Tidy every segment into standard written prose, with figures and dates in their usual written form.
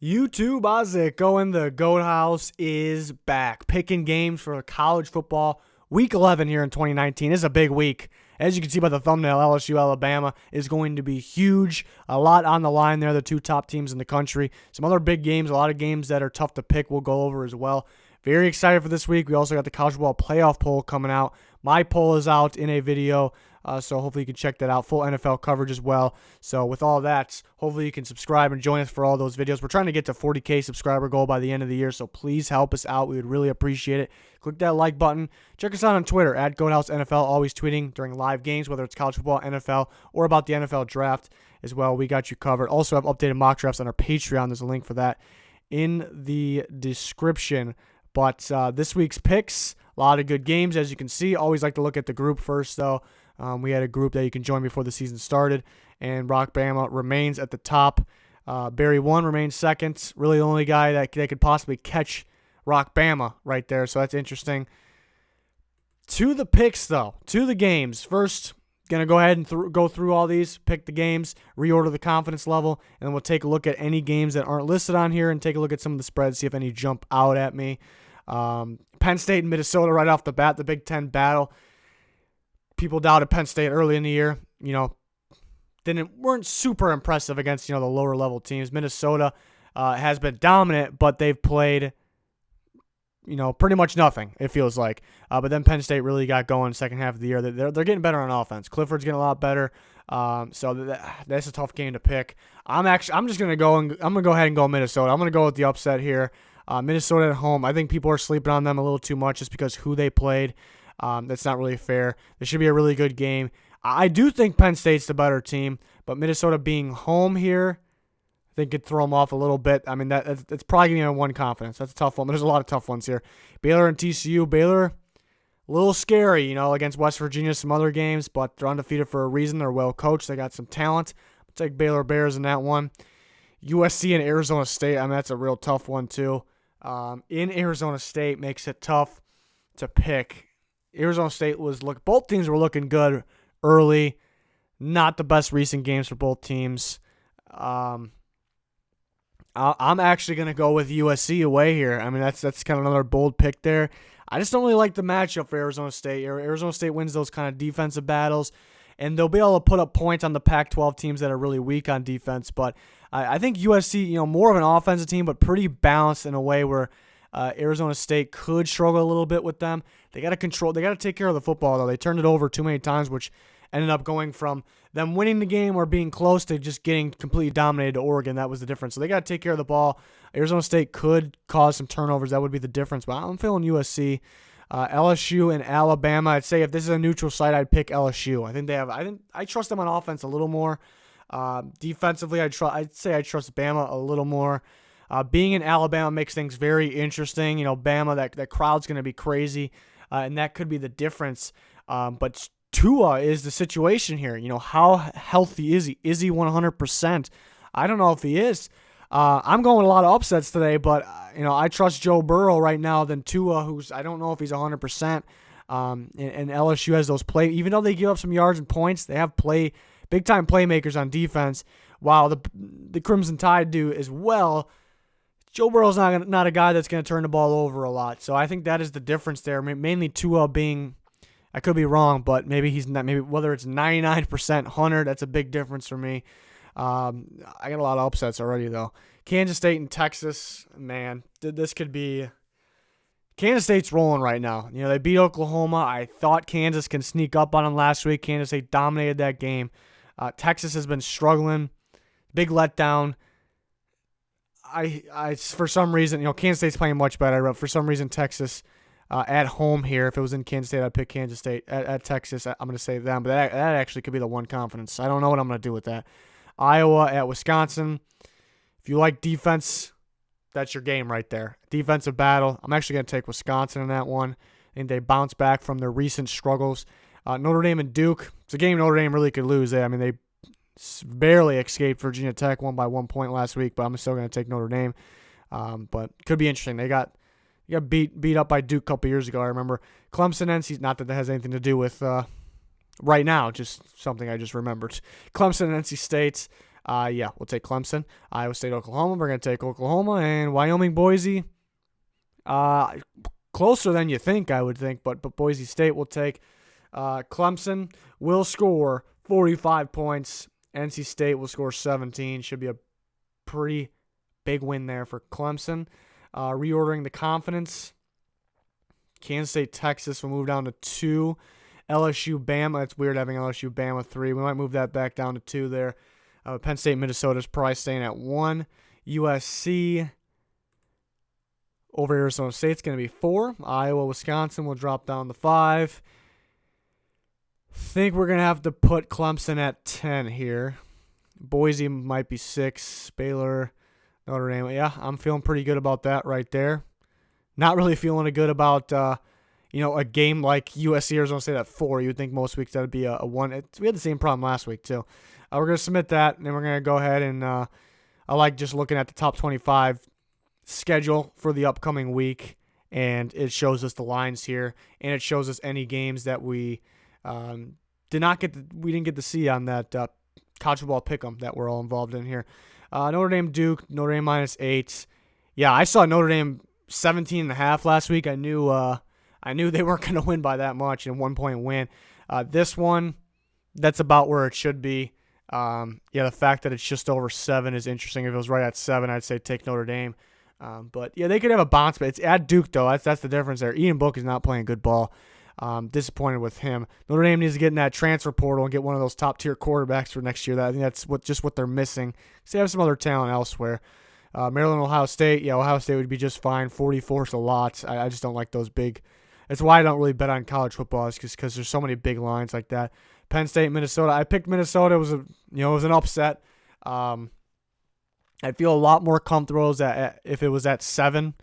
YouTube, how's it going? The Goat House is back. Picking games for college football. Week 11 here in 2019 is a big week. As you can see by the thumbnail, LSU Alabama is going to be huge. A lot on the line there, the two top teams in the country. Some other big games, a lot of games that are tough to pick we'll go over as well. Very excited for this week. We also got the college football playoff poll coming out. My poll is out in a video, so hopefully you can check that out. Full NFL coverage as well. So with all that, hopefully you can subscribe and join us for all those videos. We're trying to get to 40K subscriber goal by the end of the year, so please help us out. We would really appreciate it. Click that like button. Check us out on Twitter at GoatHouseNFL, always tweeting during live games, whether it's college football, NFL, or about the NFL draft as well. We got you covered. Also have updated mock drafts on our Patreon. There's a link for that in the description. But this week's picks, a lot of good games, as you can see. Always like to look at the group first, though. We had a group that you can join before the season started, and Rock Bama remains at the top. Barry 1 remains second. Really the only guy that could possibly catch Rock Bama right there, so that's interesting. To the picks, though. To the games. First, going to go ahead and go through all these, pick the games, reorder the confidence level, and then we'll take a look at any games that aren't listed on here and take a look at some of the spreads, see if any jump out at me. Penn State and Minnesota right off the bat, the Big Ten battle. People doubted Penn State early in the year. Weren't super impressive against the lower level teams. Minnesota has been dominant, but they've played pretty much nothing, it feels like. But then Penn State really got going second half of the year. They're getting better on offense. Clifford's getting a lot better. So that's a tough game to pick. I'm just gonna go ahead and go Minnesota. I'm gonna go with the upset here. Minnesota at home. I think people are sleeping on them a little too much just because who they played. That's not really fair. This should be a really good game. I do think Penn State's the better team, but Minnesota being home here, I think could throw them off a little bit. I mean, it's probably going to be one confidence. That's a tough one, but there's a lot of tough ones here. Baylor and TCU. Baylor, a little scary, against West Virginia, some other games, but they're undefeated for a reason. They're well coached. They got some talent. I'll take Baylor Bears in that one. USC and Arizona State. I mean, that's a real tough one, too. In Arizona State makes it tough to pick. Arizona State both teams were looking good early. Not the best recent games for both teams. I'm actually going to go with USC away here. I mean, that's kind of another bold pick there. I just don't really like the matchup for Arizona State. Arizona State wins those kind of defensive battles, and they'll be able to put up points on the Pac-12 teams that are really weak on defense. But I think USC, more of an offensive team, but pretty balanced in a way where Arizona State could struggle a little bit with them. They got to take care of the football, though. They turned it over too many times, which ended up going from them winning the game or being close to just getting completely dominated to Oregon. That was the difference. So they got to take care of the ball. Arizona State could cause some turnovers. That would be the difference. But I'm feeling USC. LSU and Alabama. I'd say if this is a neutral site, I'd pick LSU. I trust them on offense a little more. Defensively, I'd say I trust Bama a little more. Being in Alabama makes things very interesting. Bama, that crowd's going to be crazy, and that could be the difference. But Tua is the situation here. How healthy is he? Is he 100%? I don't know if he is. I'm going with a lot of upsets today, but I trust Joe Burrow right now than Tua, who's I don't know if he's 100%. And LSU has those even though they give up some yards and points, they have big time playmakers on defense. While the Crimson Tide do as well. Joe Burrow's not a guy that's going to turn the ball over a lot. So I think that is the difference there. Mainly Tua being, I could be wrong, but maybe he's not. Maybe whether it's 99%, 100, that's a big difference for me. I got a lot of upsets already, though. Kansas State and Texas, man, this could be. Kansas State's rolling right now. They beat Oklahoma. I thought Kansas can sneak up on them last week. Kansas State dominated that game. Texas has been struggling. Big letdown. I for some reason, Kansas State's playing much better, but for some reason, Texas at home here. If it was in Kansas State, I'd pick Kansas State. At Texas, I'm going to say them, but that actually could be the one confidence. I don't know what I'm going to do with that. Iowa at Wisconsin. If you like defense, that's your game right there. Defensive battle. I'm actually going to take Wisconsin in that one. I think they bounce back from their recent struggles. Notre Dame and Duke. It's a game Notre Dame really could lose. I mean, they barely escaped Virginia Tech, won by 1 point last week, but I'm still going to take Notre Dame. But could be interesting. They got beat up by Duke a couple years ago. I remember Clemson, NC. Not that has anything to do with right now, just something I just remembered. Clemson and NC State. Yeah, we'll take Clemson. Iowa State, Oklahoma. We're going to take Oklahoma. And Wyoming, Boise. Closer than you think, I would think, but Boise State will take. Clemson will score 45 points. NC State will score 17. Should be a pretty big win there for Clemson. Reordering the confidence. Kansas State, Texas will move down to 2. LSU, Bama. It's weird having LSU, Bama 3. We might move that back down to 2 there. Penn State, Minnesota is probably staying at 1. USC over Arizona State's going to be 4. Iowa, Wisconsin will drop down to 5. Think we're going to have to put Clemson at 10 here. Boise might be 6. Baylor, Notre Dame. Yeah, I'm feeling pretty good about that right there. Not really feeling good about, a game like USC, Arizona State at 4. You would think most weeks that would be a 1. We had the same problem last week, too. We're going to submit that, and then we're going to go ahead and I like just looking at the top 25 schedule for the upcoming week, and it shows us the lines here, and it shows us any games that we didn't get to see on that college football pick'em that we're all involved in here. Notre Dame, Duke, Notre Dame -8. Yeah, I saw Notre Dame 17.5 last week. I knew they weren't going to win by that much in 1-point win. This one, that's about where it should be. The fact that it's just over 7 is interesting. If it was right at 7, I'd say take Notre Dame. But yeah, they could have a bounce, but it's at Duke though. That's the difference there. Ian Book is not playing good ball. Disappointed with him. Notre Dame needs to get in that transfer portal and get one of those top tier quarterbacks for next year. I think that's what they're missing. Because they have some other talent elsewhere. Maryland, Ohio State. Yeah, Ohio State would be just fine. 44 is a lot. I just don't like those big. That's why I don't really bet on college football, is because there's so many big lines like that. Penn State, Minnesota. I picked Minnesota. It was an upset. I'd feel a lot more comfortable if it was at 7.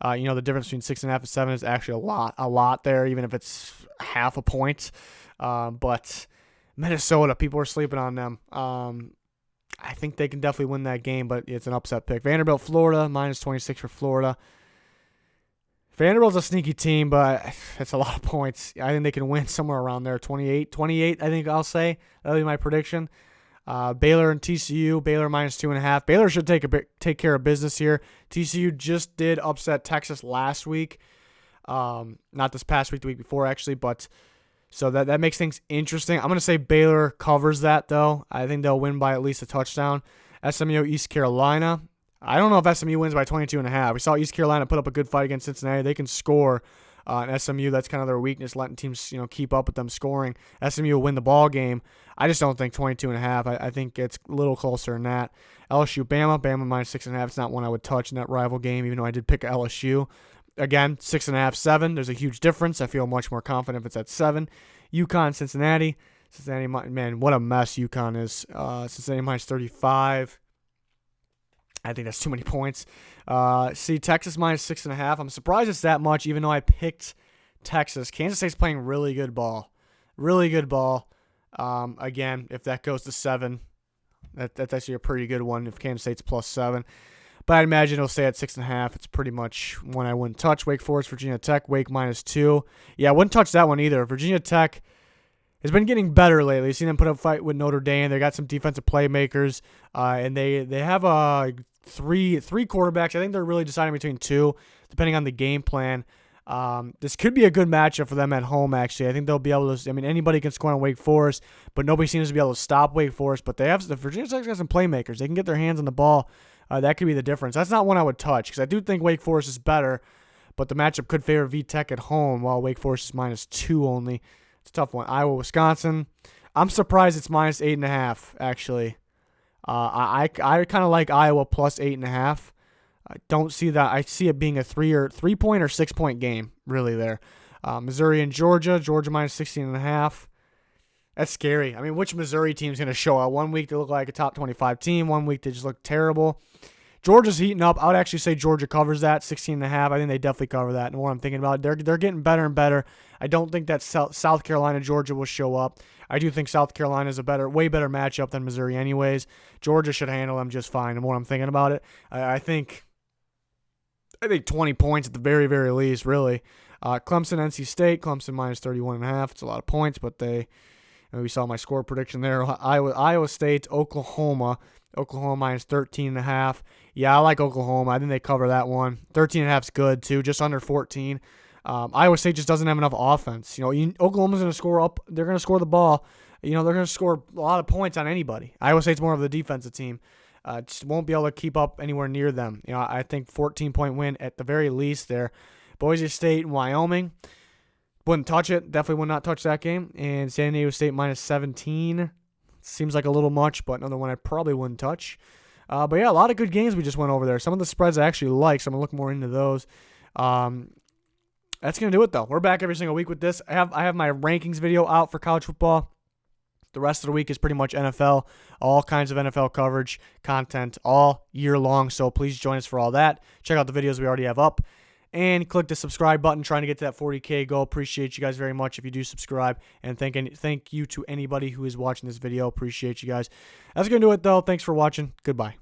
The difference between 6.5 and 7 is actually a lot there, even if it's half a point. But Minnesota, people are sleeping on them. I think they can definitely win that game, but it's an upset pick. Vanderbilt, Florida, -26 for Florida. Vanderbilt's a sneaky team, but it's a lot of points. I think they can win somewhere around there. 28, I think I'll say. That'll be my prediction. Baylor and TCU. Baylor -2.5. Baylor should take care of business here. TCU just did upset Texas last week. Not this past week, the week before actually, but so that makes things interesting. I'm going to say Baylor covers that though. I think they'll win by at least a touchdown. SMU, East Carolina. I don't know if SMU wins by 22.5. We saw East Carolina put up a good fight against Cincinnati. They can score. And SMU, that's kind of their weakness, letting teams keep up with them scoring. SMU will win the ball game. I just don't think 22.5. I think it's a little closer than that. LSU, Bama -6.5. It's not one I would touch in that rival game, even though I did pick LSU. Again, 6.5, 7. There's a huge difference. I feel much more confident if it's at 7. UConn, Cincinnati. Cincinnati, man, what a mess UConn is. Cincinnati -35. I think that's too many points. Texas -6.5. I'm surprised it's that much, even though I picked Texas. Kansas State's playing really good ball. Really good ball. Again, if that goes to 7, that's actually a pretty good one if Kansas State's +7. But I'd imagine it'll stay at 6.5. It's pretty much one I wouldn't touch. Wake Forest, Virginia Tech, Wake -2. Yeah, I wouldn't touch that one either. Virginia Tech has been getting better lately. You've seen them put up a fight with Notre Dame. They got some defensive playmakers, and they have three quarterbacks. I think they're really deciding between 2, depending on the game plan. This could be a good matchup for them at home, actually. I think they'll be able to – anybody can score on Wake Forest, but nobody seems to be able to stop Wake Forest. But the Virginia Tech's got some playmakers. They can get their hands on the ball. That could be the difference. That's not one I would touch because I do think Wake Forest is better, but the matchup could favor VTech at home while Wake Forest is -2 only. It's a tough one. Iowa, Wisconsin. I'm surprised it's -8.5, actually. I kind of like Iowa +8.5. I don't see that. I see it being a 3-point or 6-point game, really, there. Missouri and Georgia. Georgia -16.5. That's scary. Which Missouri team is going to show out? One week they look like a top 25 team. One week they just look terrible. Georgia's heating up. I would actually say Georgia covers that, 16.5. I think they definitely cover that. And what I'm thinking about, they're getting better and better. I don't think that South Carolina, Georgia will show up. I do think South Carolina is a way better matchup than Missouri anyways. Georgia should handle them just fine. And what I'm thinking about it, I think 20 points at the very, very least, really. Clemson, NC State. Clemson -31.5. It's a lot of points, but we saw my score prediction there. Iowa State, Oklahoma. Oklahoma minus 13.5. Yeah, I like Oklahoma. I think they cover that one. 13.5 is good, too, just under 14. Iowa State just doesn't have enough offense. Oklahoma's going to score up. They're going to score the ball. They're going to score a lot of points on anybody. Iowa State's more of the defensive team. Just won't be able to keep up anywhere near them. I think 14-point win at the very least there. Boise State and Wyoming, wouldn't touch it. Definitely would not touch that game. And San Diego State minus 17. Seems like a little much, but another one I probably wouldn't touch. But yeah, a lot of good games we just went over there. Some of the spreads I actually like, so I'm going to look more into those. That's going to do it, though. We're back every single week with this. I have my rankings video out for college football. The rest of the week is pretty much NFL, all kinds of NFL coverage, content all year long. So please join us for all that. Check out the videos we already have up. And click the subscribe button, trying to get to that 40K goal. Appreciate you guys very much if you do subscribe. And thank you to anybody who is watching this video. Appreciate you guys. That's going to do it, though. Thanks for watching. Goodbye.